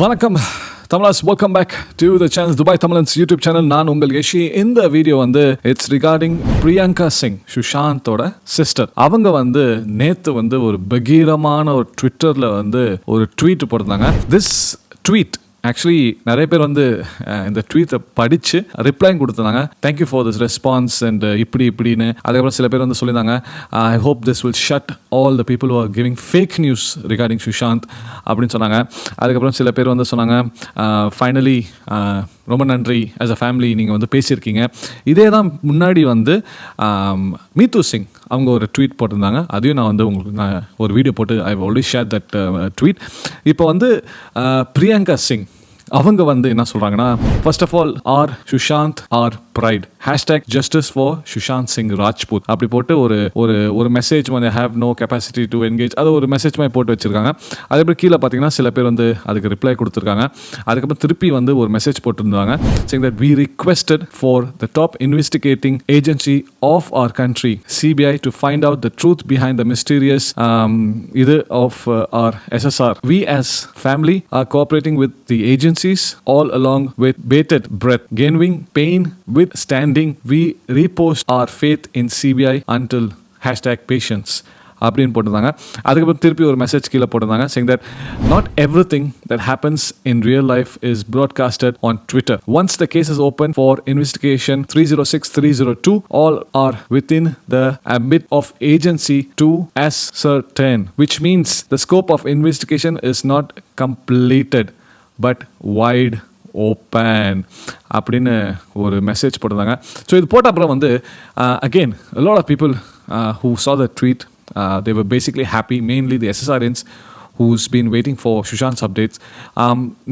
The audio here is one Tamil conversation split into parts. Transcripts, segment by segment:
வணக்கம் தமிழாஸ், welcome back to the channel Dubai தமிழன்ஸ் யூடியூப் சேனல். நான் உங்கள் யஷி. இந்த வீடியோ வந்து இட்ஸ் ரிகார்டிங் பிரியங்கா சிங், சுஷாந்தோட சிஸ்டர். அவங்க நேத்து ஒரு பகீரமான ஒரு ட்விட்டர்ல ஒரு ட்வீட் போட்டிருந்தாங்க. திஸ் ட்வீட் ஆக்சுவலி நிறைய பேர் இந்த ட்வீட்டை படித்து ரிப்ளைங் கொடுத்துருந்தாங்க. Thank you for this response and இப்படின்னு. அதுக்கப்புறம் சில பேர் சொல்லியிருந்தாங்க, I hope this will shut all the people are giving fake news regarding Sushant அப்படின்னு சொன்னாங்க. அதுக்கப்புறம் சில பேர் சொன்னாங்க, ஃபைனலி ரொம்ப நன்றி, ஆஸ் அ ஃபேமிலி நீங்கள் பேசியிருக்கீங்க. இதே தான் முன்னாடி மீத்து சிங் அவங்க ஒரு ட்வீட் போட்டிருந்தாங்க. அதையும் நான் உங்களுக்கு ஒரு வீடியோ போட்டு I already share that tweet. இப்போ பிரியங்கா சிங் அவங்க என்ன சொல்கிறாங்கன்னா, first of all our Sushant our pride, hashtag justice for Sushant Singh Rajput அப்படி போட்டு ஒரு message have no capacity to engage, அது ஒரு மெசேஜ் மாதிரி போட்டு வச்சிருக்காங்க. அதுக்கப்புறம் கீழே பார்த்தீங்கன்னா சில பேர் அதுக்கு ரிப்ளை கொடுத்துருக்காங்க. அதுக்கப்புறம் திருப்பி ஒரு மெசேஜ் போட்டிருந்தாங்க, saying that we requested for the top investigating agency of our country, CBI, to find out the truth behind the mysterious of our SSR. We as family are cooperating with the agencies all along with bated breath, gaining pain with standing. We repost our faith in CBI until #patience அப்படின்னு போட்டிருந்தாங்க. அதுக்கப்புறம் திருப்பி ஒரு மெசேஜ் கீழே போட்டிருந்தாங்க, saying that not everything that happens in real life is broadcasted on Twitter. Once the case is open for investigation 306-302, all are within the ambit of agency to ascertain, which means the scope of investigation is not completed but wide open அப்படின்னு ஒரு மெசேஜ் போட்டிருந்தாங்க. ஸோ இது போட்ட அப்புறம் again a lot of people who saw the tweet, they were basically happy, mainly the SSRians who's been waiting for Sushant's updates.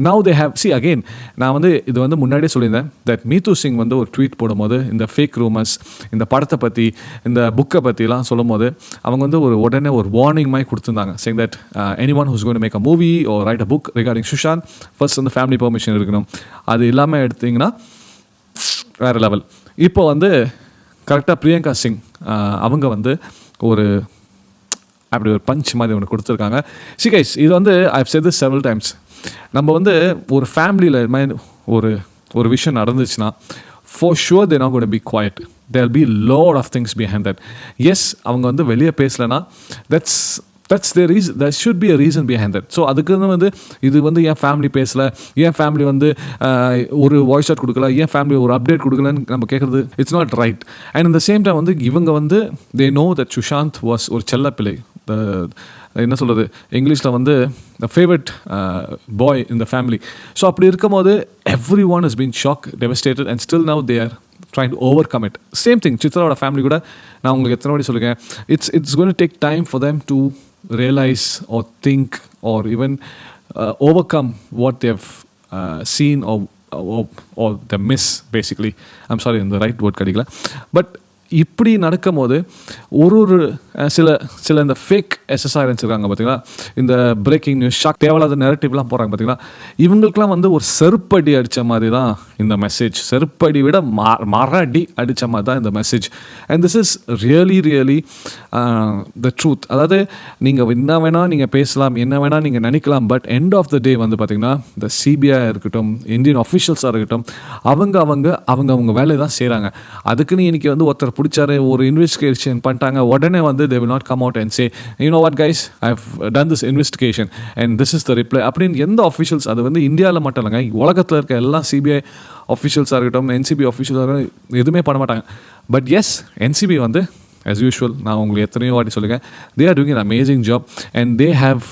Now they have, see again, நான் இது முன்னாடியே சொல்லியிருந்தேன் that மீத்து சிங் ஒரு ட்வீட் போடும்போது இந்த ஃபேக் ரூமர்ஸ், இந்த படத்தை பற்றி, இந்த புக்கை பற்றிலாம் சொல்லும் போது அவங்க உடனே ஒரு வார்னிங் மாதிரி கொடுத்துருந்தாங்க, saying that anyone who's going to make a movie or write a book regarding Sushant, first family permission இருக்கணும். அது இல்லாமல் எடுத்தீங்கன்னா வேறு லெவல். இப்போ கரெக்டாக பிரியங்கா சிங் அவங்க ஒரு அப்படி ஒரு பஞ்ச் மாதிரி ஒன்று கொடுத்துருக்காங்க. சி கைஸ், இது I've said this several times. நம்ம ஒரு ஃபேமிலியில் இது மாதிரி ஒரு விஷயம் நடந்துச்சுன்னா, for sure they not going to be quiet. There will be lot of things behind that. Yes, அவங்க வெளியே பேசலைன்னா that's the reason, there should be a reason behind that. So அதுக்கு இது என் ஃபேமிலி பேசலை, என் ஃபேமிலி ஒரு வாய்ஸ் அவுட் கொடுக்கல, என் ஃபேமிலி ஒரு அப்டேட் கொடுக்கலன்னு நம்ம கேட்குறது இட்ஸ் நாட் ரைட். அண்ட் இந்த சேம் டைம் இவங்க they know that Sushant was ஒரு செல்லப்பிள்ளை, என்ன சொல்கிறது இங்கிலீஷில் the favourite boy in the family. So அப்படி இருக்கும்போது everyone is been shock, devastated, and still now they are trying to overcome it. Same thing, சித்ராவோட ஃபேமிலி கூட நான் உங்களுக்கு எத்தனை வாட்டி சொல்லுங்கள், it's going to take time for them to realize or think or even overcome what they've seen or the miss basically. I'm sorry, the right word கிடைக்கல. பட் இப்படி நடக்கும் போது ஒரு சில இந்த ஃபேக் எஸ்எஸ்ஆர்என்ஸ் இருக்காங்க பார்த்தீங்களா, இந்த பிரேக்கிங் நியூஸ், ஷாக், தேவையில்லாத நெரட்டிவ்லாம் போகிறாங்க பார்த்தீங்களா, இவங்களுக்குலாம் ஒரு செருப்படி அடித்த மாதிரி தான் இந்த மெசேஜ். செருப்படி விட மரடி அடித்த மாதிரி தான் இந்த message. And this is really the truth. அதாவது நீங்கள் என்ன வேணால் நீங்கள் பேசலாம், என்ன வேணால் நீங்கள் நினைக்கலாம், பட் எண்ட் ஆஃப் த டே பார்த்தீங்கன்னா இந்த சிபிஐ இருக்கட்டும், இந்தியன் அஃபிஷியல்ஸாக இருக்கட்டும், அவங்க வேலையை தான் செய்கிறாங்க. அதுக்குன்னு இன்னைக்கு ஒருத்தர் பிடிச்சாரு, ஒரு இன்வெஸ்டிகேஷன் பண்ணிட்டாங்க, உடனே they will not come out and say, you know what guys, I've done this investigation and this is the reply அப்படின்னு எந்த அஃபிஷியல்ஸ், அது இந்தியாவில் மட்டும் இல்லைங்க, உலகத்தில் இருக்க எல்லா சிபிஐ அஃபிஷியல்ஸாக இருக்கட்டும், என்சிபி அஃபிஷியல்ஸாக இருக்கட்டும், எதுவுமே பண்ண மாட்டாங்க. But yes, NCB as usual, நான் உங்களுக்கு எத்தனையோ வாட்டி சொல்லுங்கள், they are doing an amazing job and they have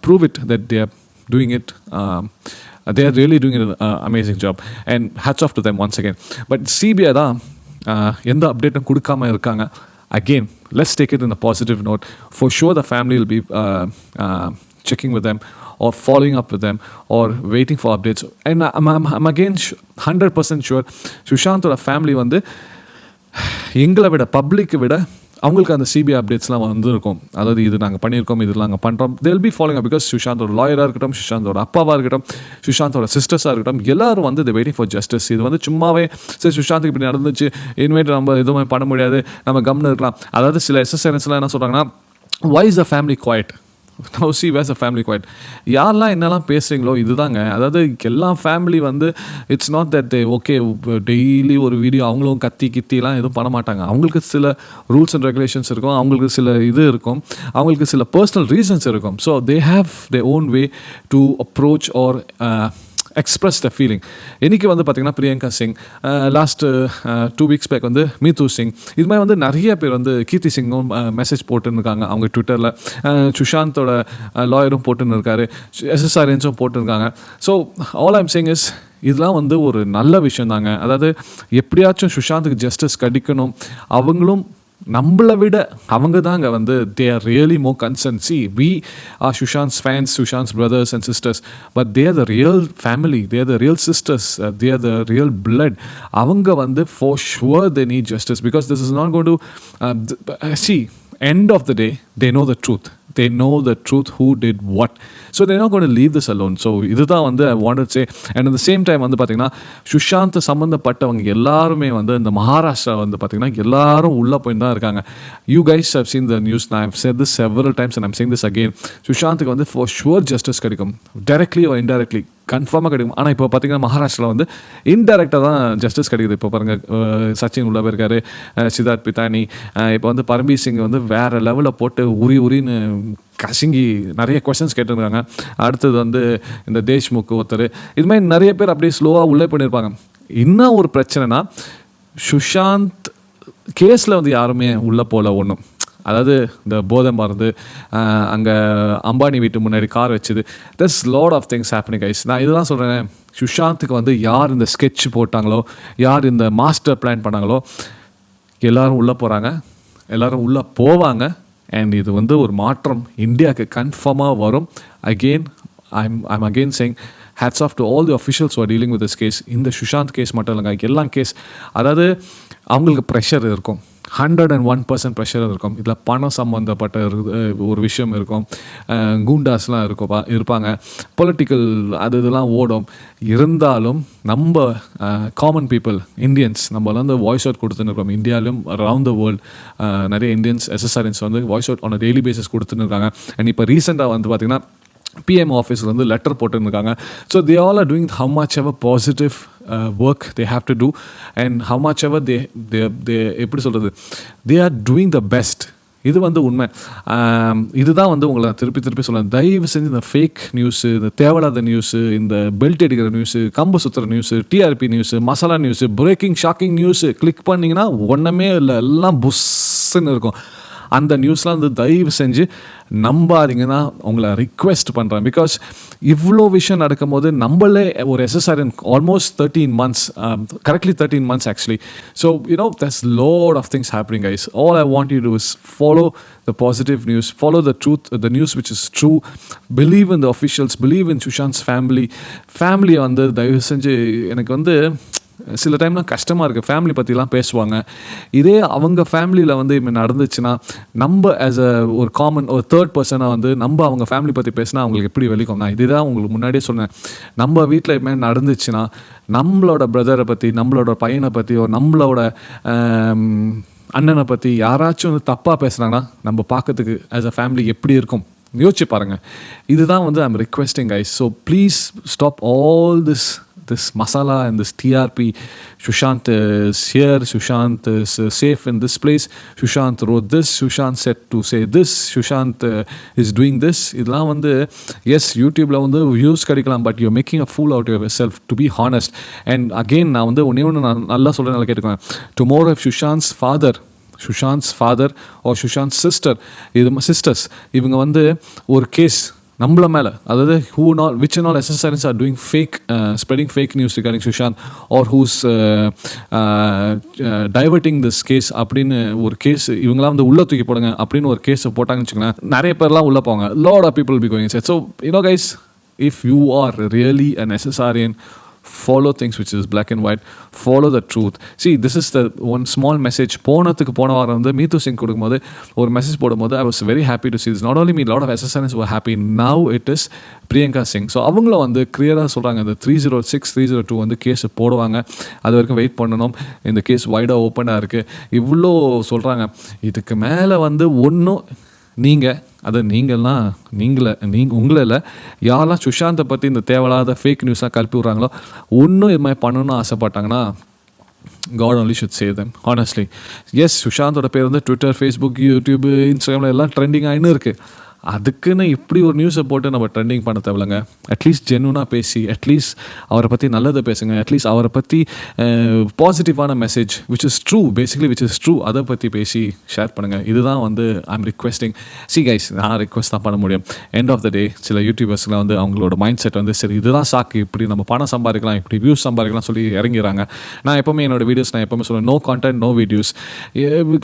prove it that they are doing it. They are really doing an amazing job and hats off to them once again. But CBI தான் எந்த அப்டேட்டும் கொடுக்காம இருக்காங்க. Again, let's take it in a positive note. For sure the family will be checking with them or following up with them or waiting for updates. And I'm again 100% sure சுஷாந்தோட family எங்களை விட, பப்ளிக்கை விட அவங்களுக்கு அந்த சிபிஐ அப்டேட்ஸ்லாம் இருக்கும். அதாவது இது நாங்கள் பண்ணியிருக்கோம், இதெல்லாம் நாங்கள் பண்ணுறோம், they will be following up. Because சுஷாந்தோட லாயராக இருக்கட்டும், சுஷாந்தோட அப்பாவாக இருக்கட்டும், சுஷாந்தோட சிஸ்டர்ஸாக இருக்கட்டும், எல்லாரும் த வெயிட்டிங் ஃபார் ஜஸ்டிஸ். இது சும்மாவே சரி சுஷாந்துக்கு இப்படி நடந்துச்சு, இனிமேட்டு நம்ம எதுவுமே பண்ண முடியாது, நம்ம கம்னு இருக்கலாம். அதாவது சில எஸ்எஸ்என்எஸ்லாம் என்ன சொல்கிறாங்கன்னா, why is the family quiet? Now see where's the family quiet. யாரெல்லாம் என்னெல்லாம் பேசுகிறீங்களோ இதுதாங்க. அதாவது எல்லா ஃபேமிலி வந்து it's not that they okay daily ஒரு வீடியோ அவங்களும் கத்தி கித்திலாம் எதுவும் பண்ண மாட்டாங்க. அவங்களுக்கு சில ரூல்ஸ் அண்ட் ரெகுலேஷன்ஸ் இருக்கும், அவங்களுக்கு சில இது இருக்கும், அவங்களுக்கு சில பர்சனல் ரீசன்ஸ் இருக்கும். So they have they own way to approach or express the feeling. இன்றைக்கி வந்து பார்த்திங்கன்னா Priyanka Singh, last 2 weeks back வந்து மீது சிங், இது மாதிரி வந்து நிறைய பேர் வந்து கீர்த்தி சிங்கும் மெசேஜ் போட்டுருக்காங்க அவங்க ட்விட்டரில். சுஷாந்தோட லாயரும் போட்டுன்னு இருக்காரு, SSRNஸும் போட்டுருக்காங்க. So all I'm saying is இதெல்லாம் வந்து ஒரு நல்ல விஷயம் தாங்க. அதாவது எப்படியாச்சும் சுஷாந்துக்கு ஜஸ்டிஸ் கிடைக்கணும். அவங்களும் நம்மளை விட அவங்க தாங்க வந்து they are really more concern. See we are Sushant's fans, Sushant's brothers and sisters, but they are the real family, they are the real sisters, they are the real blood. அவங்க வந்து for sure they need justice because this is not going to see end of the day they know the truth, they know the truth who did what, so they're not going to leave this alone. So இதுதான் வந்து I wanted to say. And at the same time வந்து பார்த்தீங்கன்னா சுஷாந்த் சம்மந்தப்பட்டவங்க எல்லாருமே வந்து இந்த மகாராஷ்டிரா வந்து பார்த்தீங்கன்னா எல்லாரும் உள்ளே போய் தான் இருக்காங்க. You guys have seen the news, I have said this several times and I'm saying this again. சுஷாந்துக்கு வந்து for sure justice கிடைக்கும், directly or indirectly கன்ஃபார்மாக கிடைக்கும். ஆனால் இப்போ பார்த்தீங்கன்னா மகாராஷ்டிராவில் வந்து இன்டெரக்டாக தான் ஜஸ்டிஸ் கிடைக்குது. இப்போ பாருங்கள் சச்சின் உள்ள போயிருக்காரு, சித்தார்த் பித்தானி, இப்போ வந்து பரம்பீர் சிங் வந்து வேறு லெவலில் போட்டு உரின்னு கசிங்கி நிறைய கொஸ்டின்ஸ் கேட்டுருக்காங்க. அடுத்தது வந்து இந்த தேஷ்முக் ஒருத்தர், இது மாதிரி நிறைய பேர் அப்படியே ஸ்லோவாக உள்ளே பண்ணியிருப்பாங்க. இன்னும் ஒரு பிரச்சனைனா சுஷாந்த் கேஸில் வந்து யாருமே உள்ளே போகல ஒன்றும். அதாவது இந்த போதை மருந்து அங்கே அம்பானி வீட்டு முன்னாடி கார் வச்சுது, that's lot of things happening guys. நான் இதுதான் சொல்கிறேன், சுஷாந்துக்கு வந்து யார் இந்த ஸ்கெட்ச் போட்டாங்களோ, யார் இந்த மாஸ்டர் பிளான் பண்ணாங்களோ, எல்லோரும் உள்ளே போகிறாங்க, எல்லோரும் உள்ளே போவாங்க. அண்ட் இது வந்து ஒரு மாற்றம் இந்தியாவுக்கு கன்ஃபார்மாக வரும். Again I'm again saying hats off to all the officials who are dealing with this case. இந்த சுஷாந்த் கேஸ் மட்டும் இல்லைங்க, எல்லா கேஸ். அதாவது அவங்களுக்கு ப்ரெஷர் இருக்கும், 101% ப்ரெஷர் இருக்கும். இதில் பணம் சம்மந்தப்பட்ட ஒரு விஷயம் இருக்கும், கூண்டாஸ்லாம் இருப்பாங்க, பொலிட்டிக்கல் அது இதெல்லாம் ஓடும். இருந்தாலும் நம்ம காமன் பீப்புள் இந்தியன்ஸ் நம்ம வந்து வாய்ஸ் அவுட் கொடுத்துன்னு இருக்கோம். இந்தியாவிலும் அரவுண்ட் த வேர்ல்டு நிறைய இந்தியன்ஸ் SSRNs வந்து voice out on daily basis கொடுத்துன்னு இருக்காங்க. அண்ட் இப்போ ரீசெண்டாக வந்து பார்த்திங்கன்னா PM ஆஃபீஸில் வந்து லெட்டர் போட்டுருக்காங்க. So they all are doing how much ever positive work they have to do and how much ever they எப்படி சொல்கிறது, they are doing the best. இது வந்து உண்மை. இதுதான் வந்து உங்களை திருப்பி சொல்லலாம், தயவு செஞ்சு இந்த ஃபேக் நியூஸு, இந்த தேவையில்லாத நியூஸு, இந்த பெல்ட் அடிக்கிற நியூஸு, கம்பு சுற்றுற news, TRP news, masala news, breaking shocking news click பண்ணிங்கன்னா ஒன்றுமே இல்லை, எல்லாம் புஷ்ன்னு இருக்கும். அந்த நியூஸ்லாம் வந்து தயவு செஞ்சு நம்பாதீங்கன்னா உங்களை ரிக்வெஸ்ட் பண்ணுறேன். பிகாஸ் இவ்வளோ விஷயம் நடக்கும் போது நம்மளே ஒரு SSRN almost 13 months, correctly 13 months actually. So there's lot of things happening guys. All I want you to do is follow the positive news, follow the truth, the news which is true, believe in the officials, believe in Sushant's family வந்து தயவு செஞ்சு. எனக்கு வந்து சில டைம்லாம் கஷ்டமாக இருக்குது, ஃபேமிலி பற்றிலாம் பேசுவாங்க. இதே அவங்க ஃபேமிலியில் வந்து இப்போ நடந்துச்சுன்னா நம்ம ஆஸ் ஒரு காமன் ஒரு தேர்ட் பர்சனாக வந்து நம்ம அவங்க ஃபேமிலி பற்றி பேசினா அவங்களுக்கு எப்படி வெளிக்கும். நான் இதுதான் உங்களுக்கு முன்னாடியே சொன்னேன், நம்ம வீட்டில் எப்பவுமே நடந்துச்சுன்னா நம்மளோட பிரதரை பற்றி, நம்மளோட பையனை பற்றி, ஒரு நம்மளோட அண்ணனை பற்றி யாராச்சும் வந்து தப்பாக பேசுகிறாங்கன்னா நம்ம பார்க்கறதுக்கு ஆஸ் அ ஃபேமிலி எப்படி இருக்கும் யோசிச்சு பாருங்கள். இதுதான் வந்து I'm requesting guys. So please stop all this masala and this TRP. Sushant is here, Sushant is safe in this place, Sushant wrote this, Sushant said to say this, Sushant is doing this. இதெல்லாம் வந்து எஸ் யூடியூப்பில் வந்து வியூஸ் கிடைக்கலாம், but you making a pool out your self to be honest. And again நான் வந்து ஒன்று நான் நல்லா சொல்கிறேன், நல்லா கேட்டுக்கோங்க. Tomorrow if Sushant's father or Sushant's sisters இவங்க வந்து ஒரு கேஸ் நம்மள மேலே, அதாவது which and all SSRNs are doing spreading fake news regarding Sushant or who's diverting this case அப்படின்னு ஒரு கேஸ் இவங்களாம் வந்து உள்ளே தூக்கி போடுங்க அப்படின்னு ஒரு கேஸை போட்டாங்கன்னு வச்சுக்கோங்களேன், நிறைய பேர்லாம் உள்ளே போவாங்க. lot of people will be going inside. So guys, if you are really an SSRN, follow things which is black and white, follow the truth. See, this is the one small message. போன வாரம் வந்து மீது சிங் கொடுக்கும்போது ஒரு மெசேஜ் போடும்போது I was very happy to see this. Not only me, lot of SSRNs were happy. Now it is Priyanka Singh. So அவங்கள வந்து கிளியராக சொல்கிறாங்க, இந்த 306 302 வந்து கேஸ் போடுவாங்க, அது வரைக்கும் வெயிட் பண்ணணும், இந்த கேஸ் வைடாக ஓப்பனாக இருக்குது, இவ்வளோ சொல்கிறாங்க. இதுக்கு மேலே வந்து ஒன்றும் நீங்கள் அது உங்களை இல்லை, யாரெல்லாம் சுஷாந்தை பற்றி இந்த தேவையில்லாத ஃபேக் நியூஸாக கல்பி விட்றாங்களோ ஒன்றும் இது மாதிரி பண்ணணும்னு ஆசைப்பட்டாங்கன்னா God only should save them, honestly. Yes, சுஷாந்தோட பேர் வந்து ட்விட்டர், ஃபேஸ்புக், யூடியூப், இன்ஸ்டாகிராமில் எல்லாம் ட்ரெண்டிங் ஆகின்னு இருக்குது. அதுக்குன்னு இப்படி ஒரு நியூஸை போட்டு நம்ம ட்ரெண்டிங் பண்ண தேவையில்லைங்க. அட்லீஸ்ட் ஜென்யூனாக பேசி, அட்லீஸ்ட் அவரை பற்றி நல்லதை பேசுங்க, அட்லீஸ்ட் அவரை பற்றி பாசிட்டிவான message which is true, basically which is true, அதை பற்றி பேசி ஷேர் பண்ணுங்கள். இதுதான் வந்து ஐம் ரிக்வெஸ்டிங். சி கைஸ், நான் ரிக்வெஸ்ட் தான் பண்ண முடியும். எண்ட் ஆஃப் த டே சில யூடியூபர்ஸ்லாம் வந்து அவங்களோட மைண்ட் செட் வந்து சரி இதுதான் சாக்கு, இப்படி நம்ம பணம் சம்பாதிக்கலாம், இப்படி வியூஸ் சம்பாதிக்கலாம் சொல்லி இறங்கிறாங்க. நான் எப்போவுமே என்னோட வீடியோஸ் நான் எப்போவுமே சொல்லுவேன், நோ கான்டென்ட் நோ வீடியோஸ்.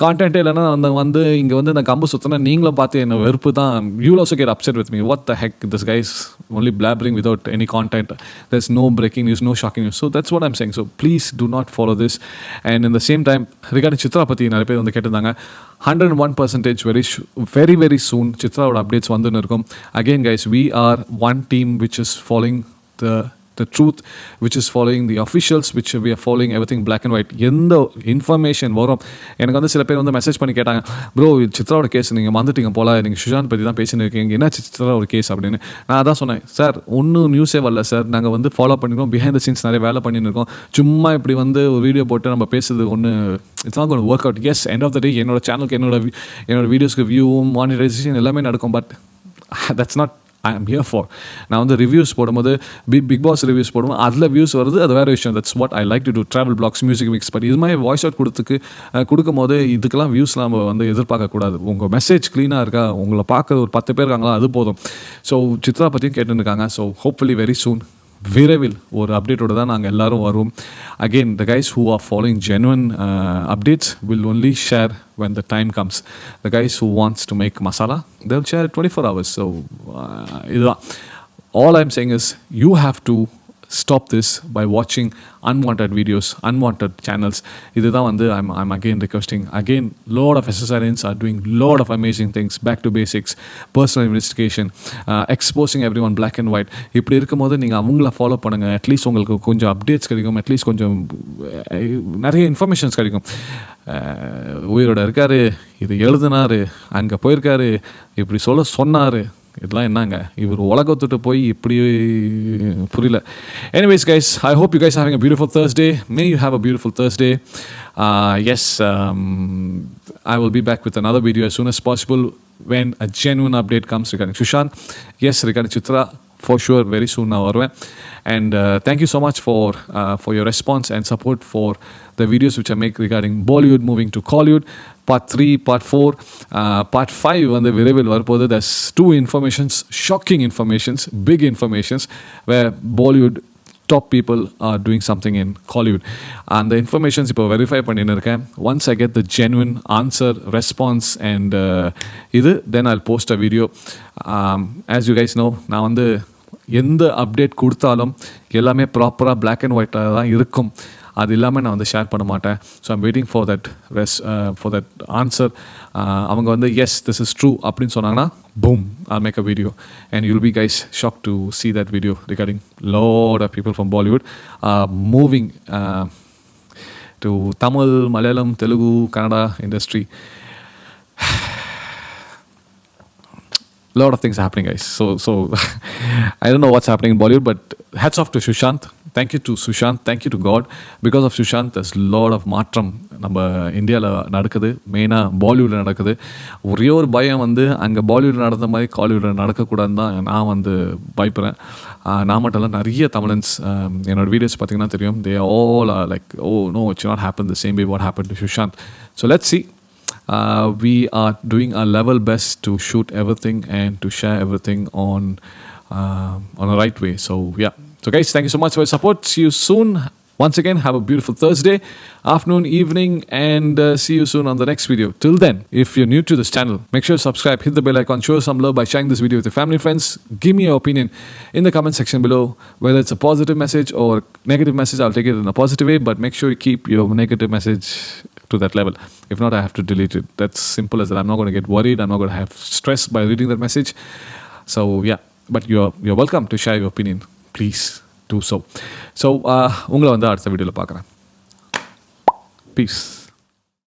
கான்டென்ட்டே இல்லைன்னா வந்து இங்கே வந்து இந்த கம்பு சுற்றினா நீங்களும் பார்த்து என்ன வெறுப்பு தான். You'll also get upset with me. What the heck? This guy is only blabbering without any content. There's no breaking news, no shocking news. So that's what I'm saying. So please do not follow this. And in the same time, regarding Chitra பற்றி நிறைய பேர் வந்து கேட்டிருந்தாங்க. 101% very very soon சித்ராவோட அப்டேட்ஸ் வந்து இருக்கும். Again guys, we are one team which is following the truth, which is following the officials, which we are following everything black and white. எந்த இன்ஃபர்மேஷன் வரும், எனக்கு வந்து சில பேர் வந்து மெசேஜ் பண்ணி கேட்டாங்க, ப்ரோ சித்ராவோட கேஸ் நீங்கள் வந்துட்டீங்க போல, நீங்கள் சுஷாந்த் பற்றி தான் பேசின்னு இருக்கீங்க, என்ன சித்ராவோட கேஸ் அப்படின்னு. நான் அதான் சொன்னேன், சார் ஒன்றும் நியூஸே வரல சார், நாங்கள் வந்து ஃபாலோ பண்ணிருக்கோம், பிஹைண்ட் த சீன்ஸ் நிறைய வேலை பண்ணின்னு இருக்கோம், சும்மா இப்படி வந்து ஒரு வீடியோ போட்டு நம்ம பேசுறது ஒன்று it's not going to work out. Yes, end of the day என்னோட சேனலுக்கு என்னோட வீடியோஸ்க்கு வியூவும் மானிட்டைசேஷன் எல்லாமே நடக்கும். பட் தட்ஸ் நாட் ஐ ஆம் ஹியர் ஃபார். நான் வந்து ரிவ்யூஸ் போடும்போது பிக் பாஸ் ரிவ்யூஸ் போடும்போது அதில் வியூஸ் வருது, அது வேறு விஷயம். That's what I like to do, travel vlogs, music mix. But இது மாதிரி வாய்ஸ் அவுட் கொடுக்கும் போது இதுக்கெல்லாம் வியூஸ்லாம் நம்ம வந்து எதிர்பார்க்கக்கூடாது. உங்கள் மெசேஜ் க்ளீனாக இருக்கா, உங்களை பார்க்குறது ஒரு 10 பேர் இருக்காங்களா, அது போதும். ஸோ சித்ரா பற்றியும் கேட்டுருக்காங்க. ஸோ ஹோப்ஃபுல்லி வெரி சூன், விரைவில் ஒரு அப்டேட்டோடு தான் நாங்கள் எல்லோரும் வருவோம். Again the guys who are following genuine updates will only share when the time comes. The guys who wants to make masala, they'll share it 24 hours. So all I'm saying is you have to stop this by watching unwanted videos, unwanted channels. இதுதான் வந்து I'm again requesting. Again, lot of SSRNs are doing lot of amazing things, back to basics, personal investigation, exposing everyone black and white. இப்படி இருக்கும்போது நீங்கள் அவங்கள ஃபாலோ பண்ணுங்கள். அட்லீஸ்ட் உங்களுக்கு கொஞ்சம் அப்டேட்ஸ் கிடைக்கும், அட்லீஸ்ட் கொஞ்சம் நிறைய இன்ஃபர்மேஷன்ஸ் கிடைக்கும். உயிரோட இருக்காரு, இது எழுதினாரு, அங்கே போயிருக்காரு, இப்படி சொன்னார், இதெல்லாம் என்னங்க இவர் உலகத்துட்டு போய் இப்படி புரியல. Anyways guys, I hope you guys are having a beautiful Thursday. May you have a beautiful Thursday. Yes, I will be back with another video as soon as possible when a genuine update comes regarding Sushant. Yes, regarding Chitra, for sure very soon நான் வருவேன். And thank you so much for your response and support for the videos which I make regarding Bollywood moving to Collywood. Part 3, Part 4, Part 5 வந்து விரைவில் வரப்போது. There's 2 informations, shocking informations, big informations where Bollywood top people are doing something in Collywood. And the informations இப்போ வெரிஃபை பண்ணின்னு இருக்கேன். Once I get the genuine answer, response and then I'll post a video. As you guys know, நான் வந்து எந்த அப்டேட் கொடுத்தாலும் எல்லாமே ப்ராப்பராக பிளாக் அண்ட் ஒயிட்டாக தான் இருக்கும். அது இல்லாமல் நான் வந்து ஷேர் பண்ண மாட்டேன். So I'm waiting for that answer. அவங்க வந்து எஸ் திஸ் இஸ் ட்ரூ அப்படின்னு சொன்னாங்கன்னா boom, I'll make a video and you'll be guys shocked to see that video regarding lot of people from Bollywood moving to Tamil, Malayalam, Telugu, Kannada industry. Lot of things happening guys. So I don't know what's happening in Bollywood, but hats off to Sushant. Thank you to Sushant, thank you to God. Because of Sushant, there's lot of மாற்றம் நம்ம இந்தியாவில் நடக்குது, மெயினாக பாலிவுட்டில் நடக்குது. ஒரே ஒரு பயம் வந்து அங்கே பாலிவுட்டில் நடந்த மாதிரி காலிவுட்டில் நடக்கக்கூடாதுன்னு தான் நான் வந்து பயப்படுறேன். நான் மட்டும் இல்லை, நிறைய தமிழன்ஸ் என்னோட வீடியோஸ் பார்த்தீங்கன்னா தெரியும், they all are like, oh no, it should not happen the same way what happened to Sushant. So let's see. We are doing our level best to shoot everything and to share everything on a right way. So yeah. So guys, thank you so much for your support. See you soon. Once again, have a beautiful Thursday, afternoon, evening, and see you soon on the next video. Till then, if you're new to this channel, make sure to subscribe, hit the bell icon, show some love by sharing this video with your family and friends. Give me your opinion in the comment section below. Whether it's a positive message or negative message, I'll take it in a positive way, but make sure you keep your negative message to that level. If not, I have to delete it. That's simple as that. I'm not going to get worried. I'm not going to have stress by reading that message. So yeah, but you're welcome to share your opinion. Please do so. So உங்களை வந்து அடுத்த வீடியோவில் பார்க்குறேன். Peace.